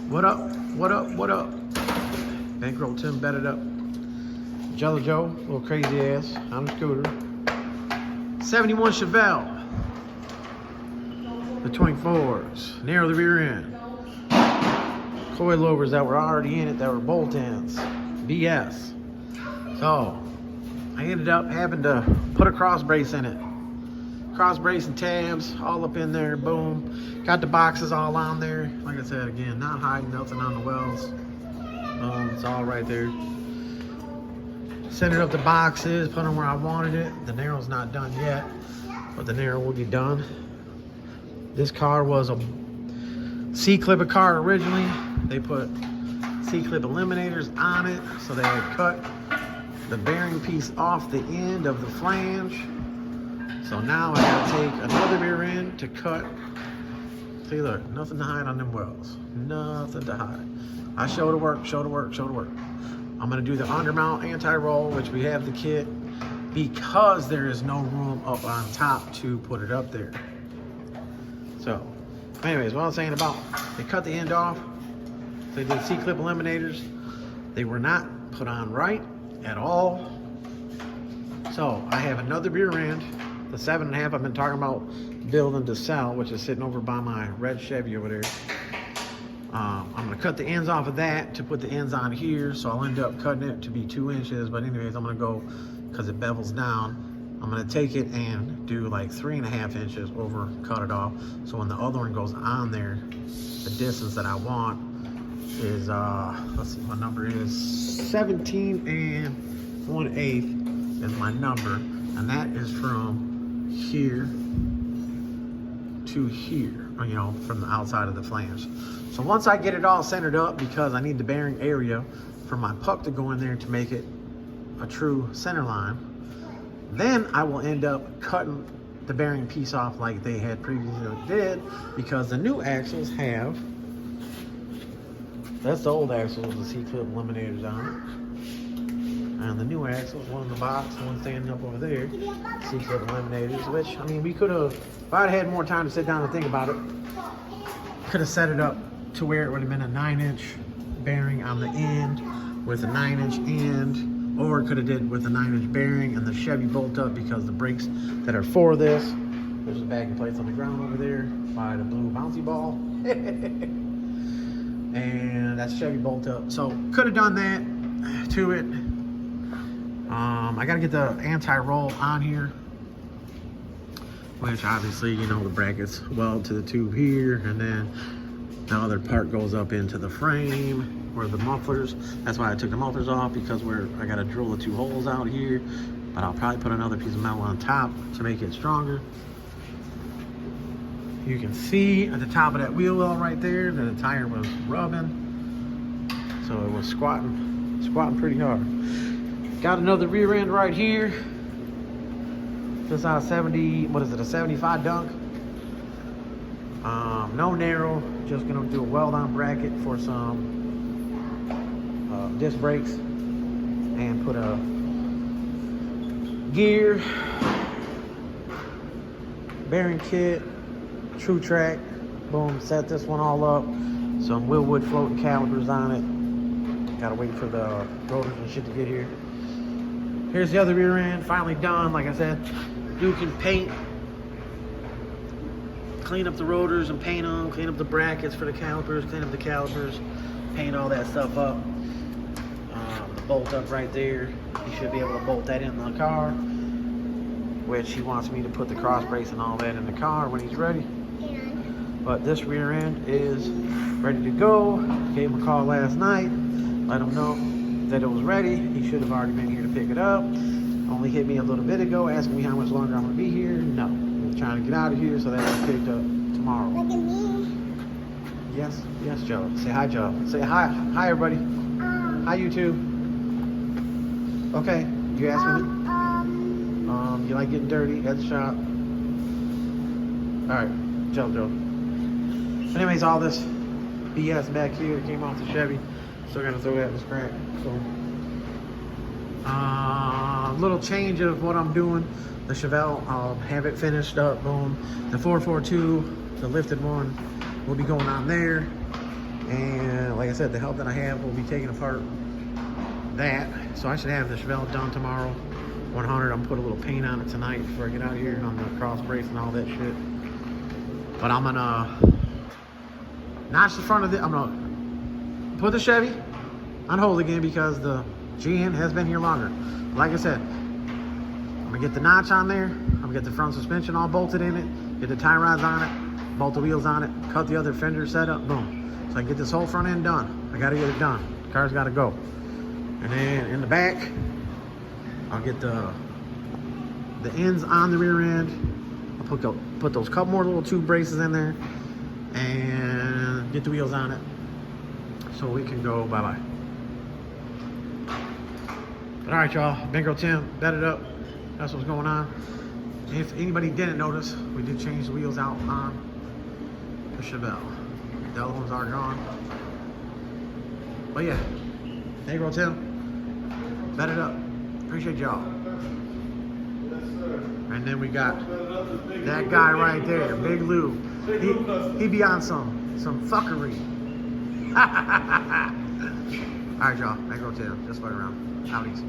What up? What up? What up? Bankroll Tim bedded up. Jello Joe, little crazy ass on the scooter. 71 Chevelle. The 24s. Narrow the rear end. Coilovers that were already in it that were bolt ends. BS. So I ended up having to put a cross brace in it. Cross brace and tabs all up in there. Boom. Got the boxes all on there. Like I said again, not hiding nothing on the wells. It's all right there. Centered up the boxes, put them where I wanted it. The narrow's not done yet, but the narrow will be done. This car was a C-clip car originally. They put C-clip eliminators on it, so they had cut the bearing piece off the end of the flange. So now I gotta take another rear end to cut. See, look, nothing to hide on them wells. Nothing to hide. I show the work, show the work, show the work. I'm gonna do the undermount anti-roll, which we have the kit, because there is no room up on top to put it up there. So, anyways, what I'm saying about, they cut the end off. They did C-clip eliminators. They were not put on right at all. So I have another rear end, the 7.5 I've been talking about building to sell, which is sitting over by my red Chevy over there. I'm gonna cut the ends off of that to put the ends on here, so I'll end up cutting it to be 2 inches. But anyways, I'm gonna go, because it bevels down, I'm gonna take it and do like 3.5 inches over, cut it off. So when the other one goes on there, the distance that I want is, let's see, my number is 17 1/8 is my number. And that is from here to here, you know, from the outside of the flange. So once I get it all centered up, because I need the bearing area for my puck to go in there to make it a true center line, then I will end up cutting the bearing piece off like they had previously did, because the new axles have, that's the old axles, the C-clip eliminators on it. And the new axles, one in the box, one standing up over there, C-clip eliminators, which, I mean, we could have, if I'd had more time to sit down and think about it, could have set it up to where it would have been a 9-inch bearing on the end with a 9-inch end, or it could have did with a 9-inch bearing and the Chevy bolt up, because the brakes that are for this, there's a bag of plates on the ground over there by the blue bouncy ball. And that's Chevy bolt up. So could have done that to it. I gotta get the anti-roll on here, which obviously, you know, the brackets weld to the tube here, and then the other part goes up into the frame where the mufflers. That's why I took the mufflers off, because I gotta drill the 2 holes out here. But I'll probably put another piece of metal on top to make it stronger. You can see at the top of that wheel well right there that the tire was rubbing, so it was squatting pretty hard. Got another rear end right here. Just out of 70, what is it, a 75 dunk. No narrow, just gonna do a weld on bracket for some disc brakes, and put a gear, bearing kit, true track, boom, set this one all up. Some Willwood floating calipers on it. Gotta wait for the rotors and shit to get here. Here's the other rear end, finally done. Like I said, you can paint, clean up the rotors and paint them, clean up the brackets for the calipers, clean up the calipers, paint all that stuff up. The bolt up right there, you should be able to bolt that in the car, which he wants me to put the cross brace and all that in the car when he's ready. But this rear end is ready to go. Gave him a call last night, let him know that it was ready. He should have already been here to pick it up. Only hit me a little bit ago, asking me how much longer I'm gonna be here. No, I'm trying to get out of here so that I'll picked up tomorrow. Look at me. Yes, yes, Joe. Say hi, Joe. Say hi, hi, everybody. Hi, YouTube. Okay, you asked me. You like getting dirty at the shop? All right, Joe. Anyways, all this BS back here came off the Chevy. Still gotta throw that in the scrap. So, little change of what I'm doing. The Chevelle, I'll have it finished up. Boom. The 442, the lifted one, will be going on there. And like I said, the help that I have will be taking apart that. So I should have the Chevelle done tomorrow. 100. I'm gonna put a little paint on it tonight before I get out of here on the cross brace and all that shit. But I'm gonna notch the front of it. I'm gonna put the Chevy on hold again because the GN has been here longer. Like I said, I'm gonna get the notch on there. I'm gonna get the front suspension all bolted in it. Get the tie rods on it. Bolt the wheels on it. Cut the other fender setup. Boom. So I can get this whole front end done. I gotta get it done. The car's gotta go. And then in the back, I'll get the ends on the rear end. I'll put those couple more little tube braces in there and get the wheels on it so we can go bye-bye. All right, y'all. Bankroll Tim, bedded up. That's what's going on. If anybody didn't notice, we did change the wheels out on the Chevelle. The other ones are gone. But yeah, Bankroll Tim, bedded up. Appreciate y'all. And then we got that guy right there, Big Lou. He be on some fuckery. All right, y'all. Bankroll Tim. Just fuck around. Howdies.